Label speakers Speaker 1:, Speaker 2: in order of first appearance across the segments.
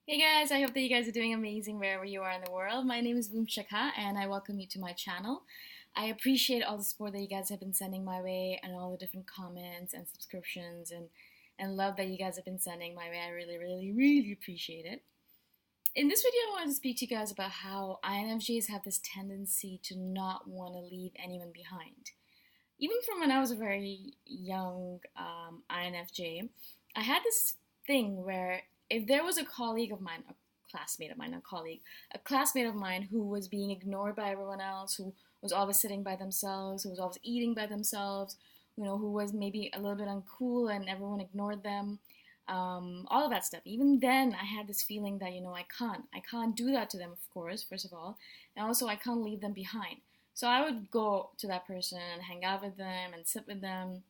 Speaker 1: Hey guys, I hope that you guys are doing amazing wherever you are in the world. My name is Shikha and I welcome you to my channel. I appreciate all the support that you guys have been sending my way and all the different comments and subscriptions and love that you guys have been sending my way. I really appreciate it. In this video, I wanted to speak to you guys about how INFJs have this tendency to not want to leave anyone behind. Even from when I was a very young INFJ, I had this thing where if there was a colleague of mine, a classmate of mine, not a colleague, a classmate of mine who was being ignored by everyone else, who was always sitting by themselves, who was always eating by themselves, who was maybe a little bit uncool and everyone ignored them, all of that stuff. Even then, I had this feeling that I can't do that to them, of course, first of all, and also I can't leave them behind. So I would go to that person and hang out with them and sit with them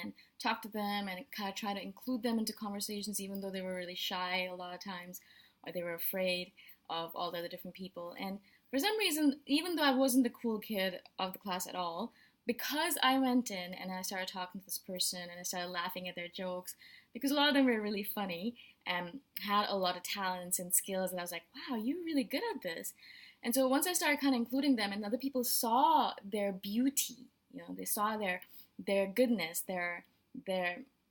Speaker 1: and talk to them and kind of try to include them into conversations, even though they were really shy a lot of times or they were afraid of all the other different people. And for some reason, even though I wasn't the cool kid of the class at all, because I went in and I started talking to this person and I started laughing at their jokes, because a lot of them were really funny and had a lot of talents and skills, and I was like, wow, you're really good at this. And so once I started kind of including them, and other people saw their beauty, they saw their goodness, their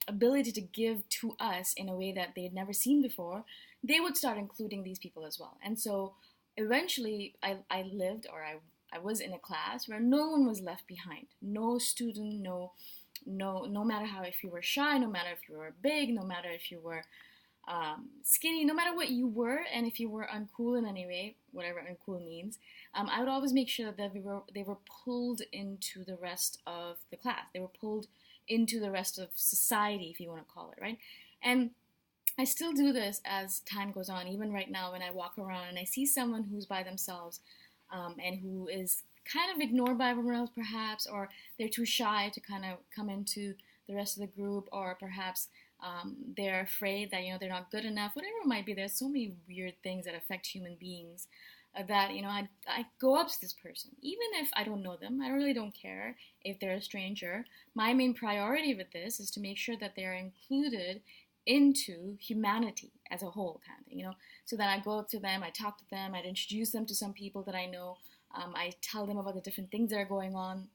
Speaker 1: ability to give to us in a way that they had never seen before, they would start including these people as well. And so eventually I lived, or I was in a class where no one was left behind. No student, no matter how, if you were shy, no matter if you were big, no matter if you were skinny, no matter what you were, and if you were uncool in any way, whatever uncool means, I would always make sure that they were pulled into the rest of the class. They were pulled into the rest of society, if you want to call it, right? And I still do this as time goes on, even right now when I walk around and I see someone who's by themselves and who is kind of ignored by everyone else, perhaps, or they're too shy to kind of come into the rest of the group, or perhaps they're afraid that they're not good enough, whatever it might be. There's so many weird things that affect human beings that I go up to this person, even if I don't know them. I really don't care if they're a stranger. My main priority with this is to make sure that they're included into humanity as a whole, kind of thing. So that I go up to them, I talk to them, I'd introduce them to some people that I know. I tell them about the different things that are going on.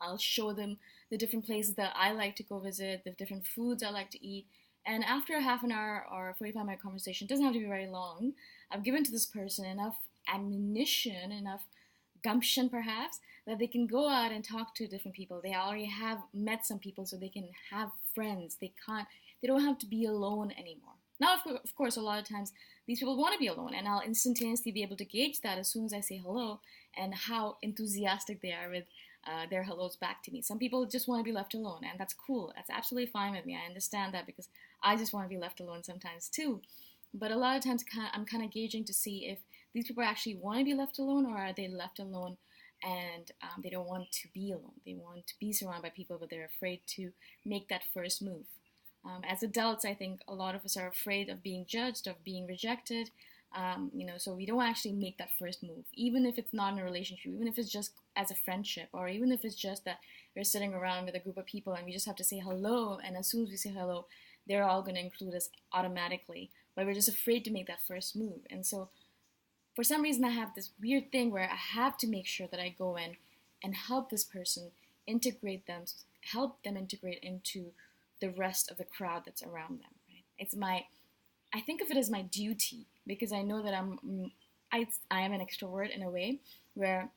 Speaker 1: I'll show them the different places that I like to go visit, the different foods I like to eat. And after a half an hour or 45-minute conversation, it doesn't have to be very long, I've given to this person enough ammunition, enough gumption perhaps, that they can go out and talk to different people. They already have met some people, so they can have friends. They don't have to be alone anymore. Now, of course, a lot of times these people want to be alone, and I'll instantaneously be able to gauge that as soon as I say hello and how enthusiastic they are with their hellos back to me. Some people just want to be left alone, and that's cool. That's absolutely fine with me. I understand that, because I just want to be left alone sometimes too. But a lot of times I'm kind of gauging to see if these people actually want to be left alone, or are they left alone and they don't want to be alone. They want to be surrounded by people, but they're afraid to make that first move. As adults, I think a lot of us are afraid of being judged, of being rejected, so we don't actually make that first move, even if it's not in a relationship, even if it's just as a friendship, or even if it's just that we're sitting around with a group of people and we just have to say hello, and as soon as we say hello, they're all going to include us automatically, but we're just afraid to make that first move. And so for some reason, I have this weird thing where I have to make sure that I go in and help this person help them integrate into the rest of the crowd that's around them. Right? I think of it as my duty, because I know that I am an extrovert in a way where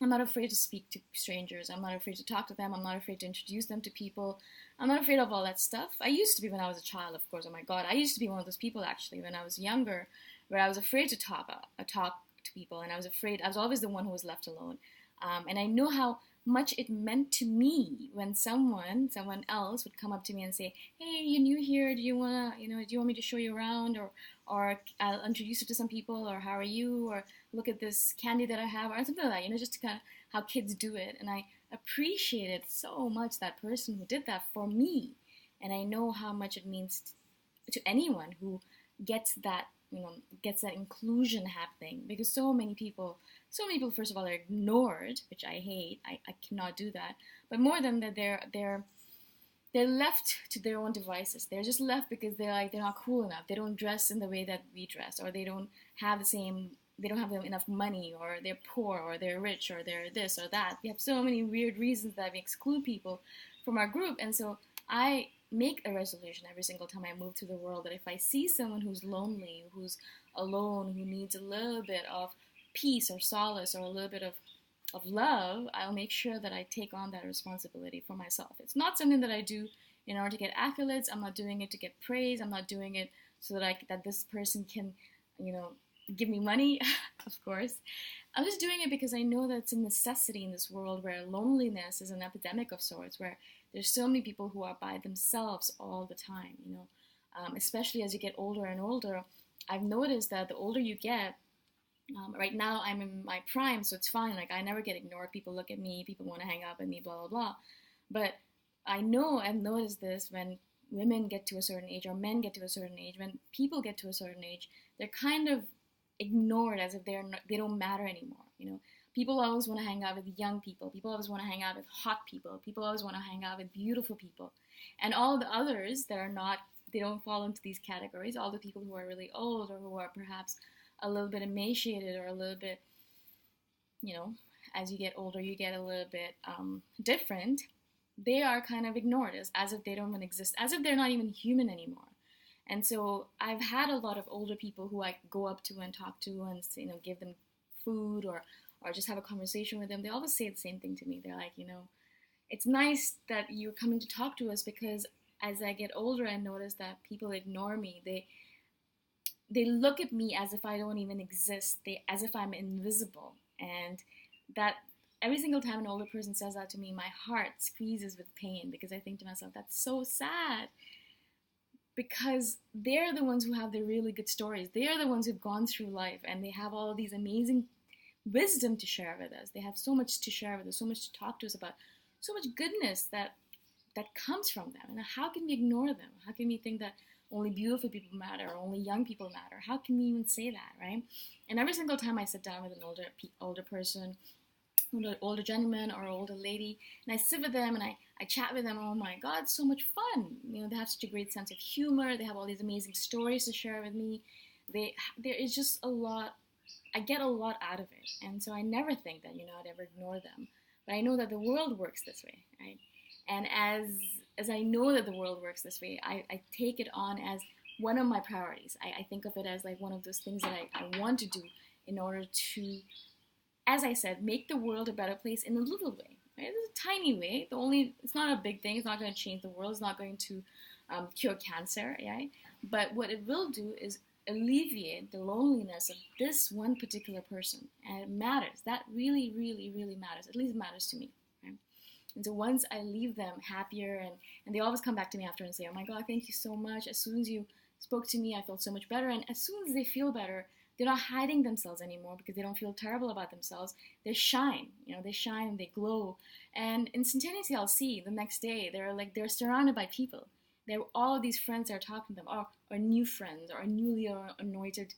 Speaker 1: I'm not afraid to speak to strangers. I'm not afraid to talk to them. I'm not afraid to introduce them to people. I'm not afraid of all that stuff. I used to be when I was a child, of course. Oh my God, I used to be one of those people actually when I was younger, where I was afraid to talk to people, and I was always the one who was left alone. And I know how much it meant to me when someone else would come up to me and say, "Hey, you new here? Do you want me to show you around, or I'll introduce you to some people, or how are you, or look at this candy that I have," or something like that. Just to kind of how kids do it. And I appreciated so much that person who did that for me, and I know how much it means to anyone who gets that gets that inclusion happening, because so many people, first of all, are ignored, which I hate. I cannot do that. But more than that, they're they're left to their own devices. They're just left because they're not cool enough. They don't dress in the way that we dress, or they don't have enough money, or they're poor, or they're rich, or they're this or that. We have so many weird reasons that we exclude people from our group. And so I make a resolution every single time I move through the world that if I see someone who's lonely, who's alone, who needs a little bit of peace or solace or a little bit of love, I'll make sure that I take on that responsibility for myself. It's not something that I do in order to get accolades. I'm not doing it to get praise. I'm not doing it so that this person can, give me money, of course. I'm just doing it because I know that it's a necessity in this world where loneliness is an epidemic of sorts, where there's so many people who are by themselves all the time, especially as you get older and older. I've noticed that the older you get, right now I'm in my prime, so it's fine. Like, I never get ignored. People look at me, people want to hang out with me, blah, blah, blah. But I've noticed this when women get to a certain age, or men get to a certain age, when people get to a certain age, they're kind of ignored as if they don't matter anymore. People always want to hang out with young people. People always want to hang out with hot people. People always want to hang out with beautiful people. And all the others that are not, they don't fall into these categories. All the people who are really old, or who are perhaps a little bit emaciated, or a little bit, as you get older, you get a little bit different. They are kind of ignored as if they don't even exist, as if they're not even human anymore. And so I've had a lot of older people who I go up to and talk to and, give them food or just have a conversation with them. They always say the same thing to me. They're like, it's nice that you're coming to talk to us, because as I get older, I notice that people ignore me. They look at me as if I don't even exist. As if I'm invisible. And that every single time an older person says that to me, my heart squeezes with pain, because I think to myself, that's so sad. Because they're the ones who have the really good stories. They're the ones who've gone through life, and they have all these amazing wisdom to share with us. They have so much to share with us, so much to talk to us about, so much goodness that comes from them. And how can we ignore them? How can we think that only beautiful people matter, or only young people matter? How can we even say that, right? And every single time I sit down with an older person, older gentleman or older lady, and I sit with them and I chat with them, oh my God, so much fun. They have such a great sense of humor. They have all these amazing stories to share with me. There is just a lot. I get a lot out of it. And so I never think that, I'd ever ignore them. But I know that the world works this way, right? And as I know that the world works this way, I take it on as one of my priorities. I think of it as like one of those things that I want to do in order to, as I said, make the world a better place in a little way. Right? It's a tiny way. It's not a big thing. It's not going to change the world. It's not going to cure cancer, right? But what it will do is alleviate the loneliness of this one particular person. And it matters. That really, really, really matters. At least it matters to me. Right? And so once I leave them happier, and they always come back to me after and say, oh my God, thank you so much. As soon as you spoke to me, I felt so much better. And as soon as they feel better, they're not hiding themselves anymore because they don't feel terrible about themselves. They shine, they shine and they glow. And instantaneously, I'll see the next day, they're surrounded by people. They're all of these friends that are talking to them, or new friends, or newly anointed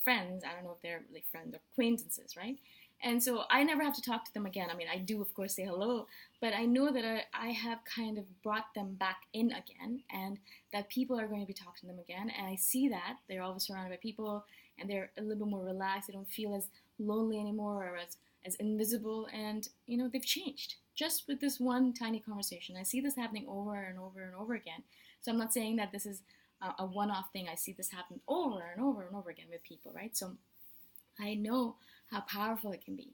Speaker 1: friends. I don't know if they're like friends or acquaintances, right? And so I never have to talk to them again. I mean, I do, of course, say hello, but I know that I have kind of brought them back in again, and that people are going to be talking to them again. And I see that they're always surrounded by people, and they're a little bit more relaxed. They don't feel as lonely anymore, or as invisible, and they've changed just with this one tiny conversation. I see this happening over and over and over again. So I'm not saying that this is a one-off thing. I see this happen over and over and over again with people, right? So I know how powerful it can be.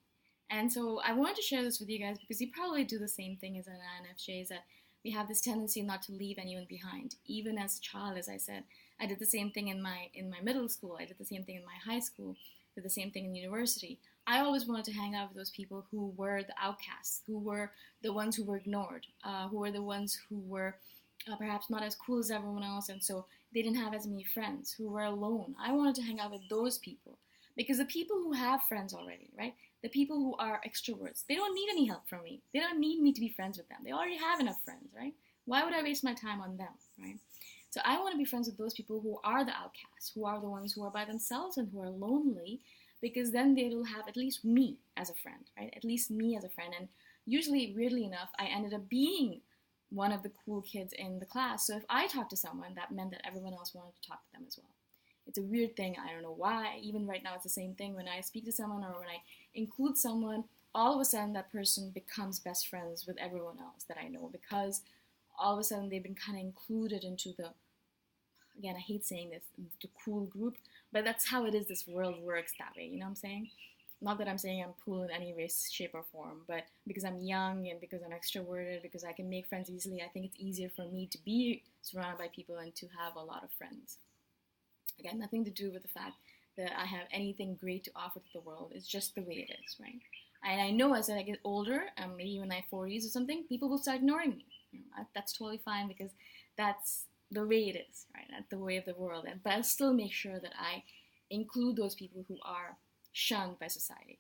Speaker 1: And so I wanted to share this with you guys because you probably do the same thing as an INFJ, is that we have this tendency not to leave anyone behind. Even as a child, as I said, I did the same thing in my middle school. I did the same thing in my high school. Did the same thing in university. I always wanted to hang out with those people who were the outcasts, who were the ones who were ignored, who were the ones who were perhaps not as cool as everyone else, and so they didn't have as many friends, who were alone. I wanted to hang out with those people. Because the people who have friends already, right? The people who are extroverts, they don't need any help from me. They don't need me to be friends with them. They already have enough friends, right? Why would I waste my time on them, right? So I want to be friends with those people who are the outcasts, who are the ones who are by themselves and who are lonely, because then they will have at least me as a friend, right? At least me as a friend. And usually, weirdly enough, I ended up being one of the cool kids in the class. So if I talked to someone, that meant that everyone else wanted to talk to them as well. It's a weird thing. I don't know why. Even right now, it's the same thing. When I speak to someone or when I include someone, all of a sudden that person becomes best friends with everyone else that I know, because all of a sudden they've been kind of included into the, again, I hate saying this, the cool group, but that's how it is. This world works that way. You know what I'm saying? Not that I'm saying I'm cool in any way, shape, or form, but because I'm young and because I'm extroverted, because I can make friends easily, I think it's easier for me to be surrounded by people and to have a lot of friends. Again, nothing to do with the fact that I have anything great to offer to the world. It's just the way it is, right? And I know as I get older, maybe in my 40s or something, people will start ignoring me. That's totally fine, because that's the way it is, right? That's the way of the world. But I'll still make sure that I include those people who are shunned by society,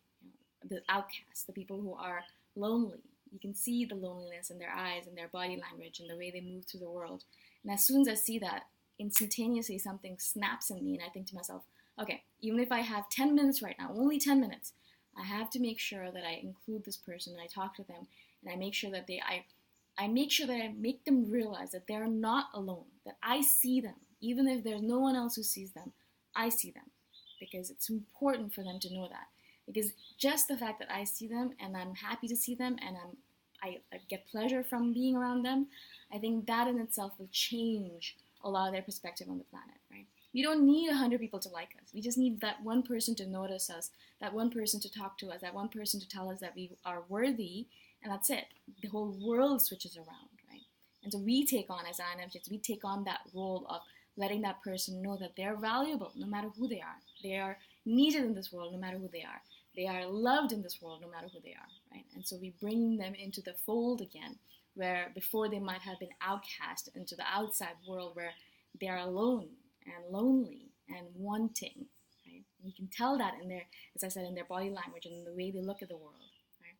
Speaker 1: the outcasts, the people who are lonely. You can see the loneliness in their eyes and their body language and the way they move through the world. And as soon as I see that, instantaneously something snaps in me, and I think to myself, okay, even if I have 10 minutes right now, only 10 minutes, I have to make sure that I include this person and I talk to them, and I make sure that I make them realize that they're not alone, that I see them. Even if there's no one else who sees them, I see them, because it's important for them to know that. Because just the fact that I see them and I'm happy to see them and I get pleasure from being around them, I think that in itself will change a lot of their perspective on the planet, right? We don't need 100 people to like us. We just need that one person to notice us, that one person to talk to us, that one person to tell us that we are worthy, and that's it. The whole world switches around, right? And so we take on, as INFJs, we take on that role of letting that person know that they're valuable no matter who they are. They are needed in this world no matter who they are. They are loved in this world no matter who they are, right? And so we bring them into the fold again, where before they might have been outcast into the outside world, where they are alone and lonely and wanting, right? And you can tell that in their, as I said, in their body language and in the way they look at the world, right?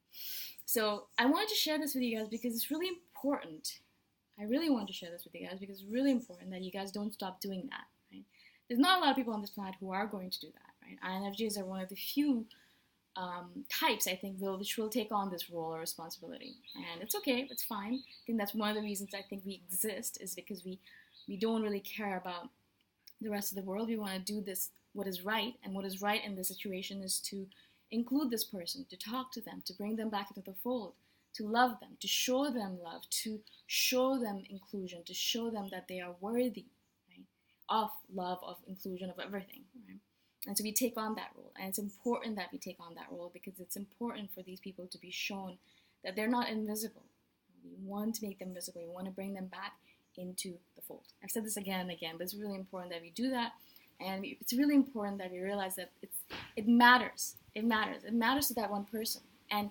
Speaker 1: So I wanted to share this with you guys because it's really important. I really want to share this with you guys because it's really important that you guys don't stop doing that, right? There's not a lot of people on this planet who are going to do that, right? INFJs are one of the few types, I think, which will take on this role or responsibility. And it's okay, it's fine. I think that's one of the reasons I think we exist, is because we don't really care about the rest of the world. We want to do this, what is right, and what is right in this situation is to include this person, to talk to them, to bring them back into the fold, to love them, to show them love, to show them inclusion, to show them that they are worthy, right, of love, of inclusion, of everything, right? And so we take on that role, and it's important that we take on that role because it's important for these people to be shown that they're not invisible. We want to make them visible. We want to bring them back into the fold. I've said this again and again, but it's really important that we do that, and it's really important that we realize that it matters. It matters. It matters to that one person, and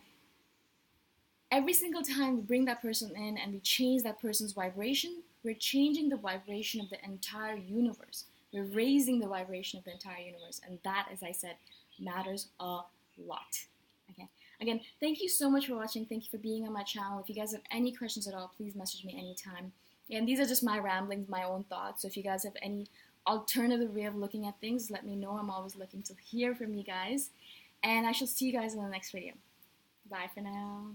Speaker 1: every single time we bring that person in and we change that person's vibration, we're changing the vibration of the entire universe. We're raising the vibration of the entire universe. And that, as I said, matters a lot. Okay. Again, thank you so much for watching. Thank you for being on my channel. If you guys have any questions at all, please message me anytime. And these are just my ramblings, my own thoughts. So if you guys have any alternative way of looking at things, let me know. I'm always looking to hear from you guys. And I shall see you guys in the next video. Bye for now.